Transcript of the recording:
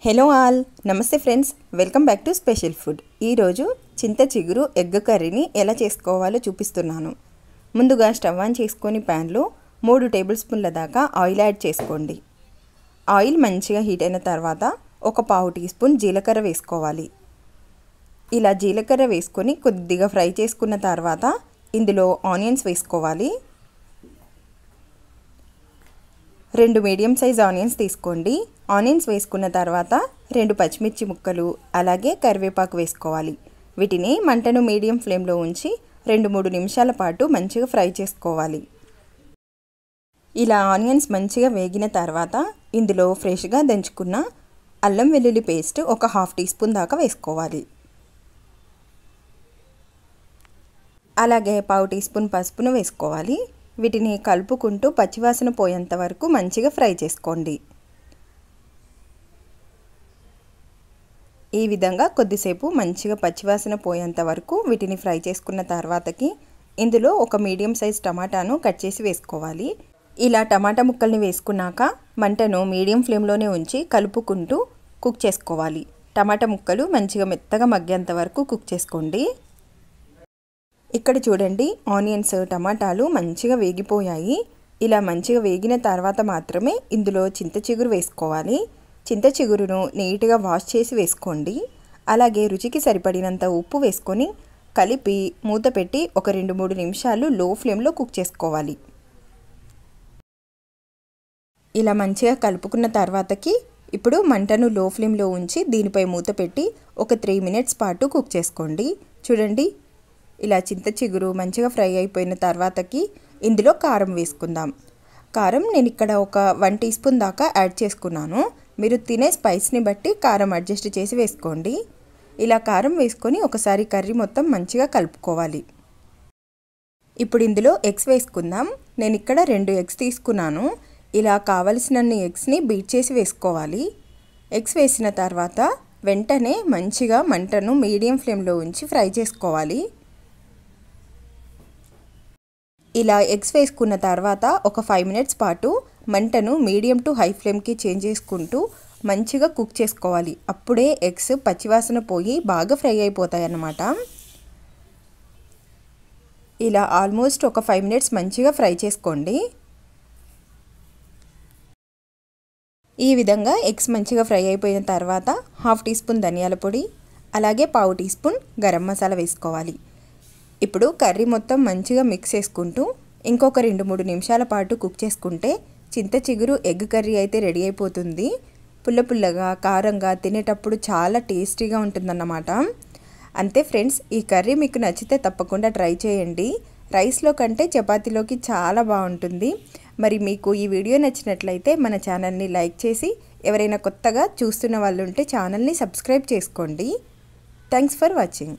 Hello all, నమస్తే friends, welcome back to special food. ఈరోజు చింత చిగురు ఎగ్ కర్రీని ఎలా చేసుకోవాలో చూపిస్తున్నాను. ముందుగా స్టవ్ ఆన్ చేసుకొని ప్యాన్లో 3 టేబుల్ స్పూన్ల దాకా ఆయిల్ యాడ్ చేసుకోండి. ఆయిల్ మంచిగా హీట్ అయిన తర్వాత ఒక పావు టీ స్పూన్ జీలకర్ర వేసుకోవాలి. ఇలా జీలకర్ర వేసుకొని కొద్దిగా ఫ్రై చేసుకున్న తర్వాత ఇందులో ఆనియన్స్ వేసుకోవాలి. 2 మీడియం సైజ్ ఆనియన్స్ తీసుకోండి. ఆనియన్స్ వేసుకున్న తర్వాత 2 పచ్చిమిర్చి ముక్కలు అలాగే కరివేపాకు వేసుకోవాలి. వీటిని మంటను మీడియం ఫ్లేమ్లో ఉంచి 2-3 నిమిషాల పాటు మంచిగా ఫ్రై చేసుకోవాలి. ఇలా ఆనియన్స్ మంచిగా వేగిన తర్వాత ఇందులో ఫ్రెష్గా దంచుకున్న అల్లం వెల్లుల్లి పేస్ట్ ఒక హాఫ్ టీ స్పూన్ దాకా వేసుకోవాలి. అలాగే పావు టీ స్పూన్ పసుపును వేసుకోవాలి. వీటిని కలుపుకుంటూ పచ్చివాసన పోయేంత వరకు మంచిగా ఫ్రై చేసుకోండి. ఈ విధంగా కొద్దిసేపు మంచిగా పచ్చివాసన పోయేంత వరకు వీటిని ఫ్రై చేసుకున్న తర్వాతకి ఇందులో ఒక మీడియం సైజ్ టమాటాను కట్ చేసి వేసుకోవాలి. ఇలా టమాటా ముక్కల్ని వేసుకున్నాక మంటను మీడియం ఫ్లేమ్లోనే ఉంచి కలుపుకుంటూ కుక్ చేసుకోవాలి. టమాటా ముక్కలు మంచిగా మెత్తగా మగ్గేంత వరకు కుక్ చేసుకోండి. ఇక్కడ చూడండి, ఆనియన్స్ టమాటాలు మంచిగా వేగిపోయాయి. ఇలా మంచిగా వేగిన తర్వాత మాత్రమే ఇందులో చింత చిగురు వేసుకోవాలి. చింత చిగురును నీట్గా వాష్ చేసి వేసుకోండి. అలాగే రుచికి సరిపడినంత ఉప్పు వేసుకొని కలిపి మూత పెట్టి ఒక 2-3 నిమిషాలు లో ఫ్లేమ్లో కుక్ చేసుకోవాలి. ఇలా మంచిగా కలుపుకున్న తర్వాతకి ఇప్పుడు మంటను లో ఫ్లేమ్లో ఉంచి దీనిపై మూత పెట్టి ఒక 3 మినిట్స్ పాటు కుక్ చేసుకోండి. చూడండి, ఇలా చింత చిగురు మంచిగా ఫ్రై అయిపోయిన తర్వాతకి ఇందులో కారం వేసుకుందాం. కారం నేను ఇక్కడ ఒక 1 టీ స్పూన్ దాకా యాడ్ చేసుకున్నాను. మీరు తినే స్పైస్ని బట్టి కారం అడ్జస్ట్ చేసి వేసుకోండి. ఇలా కారం వేసుకొని ఒకసారి కర్రీ మొత్తం మంచిగా కలుపుకోవాలి. ఇప్పుడు ఇందులో ఎగ్స్ వేసుకుందాం. నేను ఇక్కడ 2 ఎగ్స్ తీసుకున్నాను. ఇలా కావలసినన్ని ఎగ్స్ని బీట్ చేసి వేసుకోవాలి. ఎగ్స్ వేసిన తర్వాత వెంటనే మంచిగా మంటను మీడియం ఫ్లేమ్లో ఉంచి ఫ్రై చేసుకోవాలి. ఇలా ఎగ్స్ వేసుకున్న తర్వాత ఒక 5 మినిట్స్ పాటు మంటను మీడియం టు హై ఫ్లేమ్కి చేంజ్ చేసుకుంటూ మంచిగా కుక్ చేసుకోవాలి. అప్పుడే ఎగ్స్ పచ్చివాసన పోయి బాగా ఫ్రై అయిపోతాయి అన్నమాట. ఇలా ఆల్మోస్ట్ ఒక 5 మినిట్స్ మంచిగా ఫ్రై చేసుకోండి. ఈ విధంగా ఎగ్స్ మంచిగా ఫ్రై అయిపోయిన తర్వాత హాఫ్ టీ స్పూన్ ధనియాల పొడి అలాగే పావు టీ స్పూన్ గరం మసాలా వేసుకోవాలి. ఇప్పుడు కర్రీ మొత్తం మంచిగా మిక్స్ చేసుకుంటూ ఇంకొక 2-3 నిమిషాల పాటు కుక్ చేసుకుంటే చింత చిగురు ఎగ్ కర్రీ అయితే రెడీ అయిపోతుంది. పుల్ల పుల్లగా కారంగా తినేటప్పుడు చాలా టేస్టీగా ఉంటుందన్నమాట. అంతే ఫ్రెండ్స్, ఈ కర్రీ మీకు నచ్చితే తప్పకుండా ట్రై చేయండి. రైస్లో కంటే చపాతీలోకి చాలా బాగుంటుంది. మరి మీకు ఈ వీడియో నచ్చినట్లయితే మన ఛానల్ని లైక్ చేసి ఎవరైనా కొత్తగా చూస్తున్న వాళ్ళు ఉంటే ఛానల్ని సబ్స్క్రైబ్ చేసుకోండి. Thanks for watching.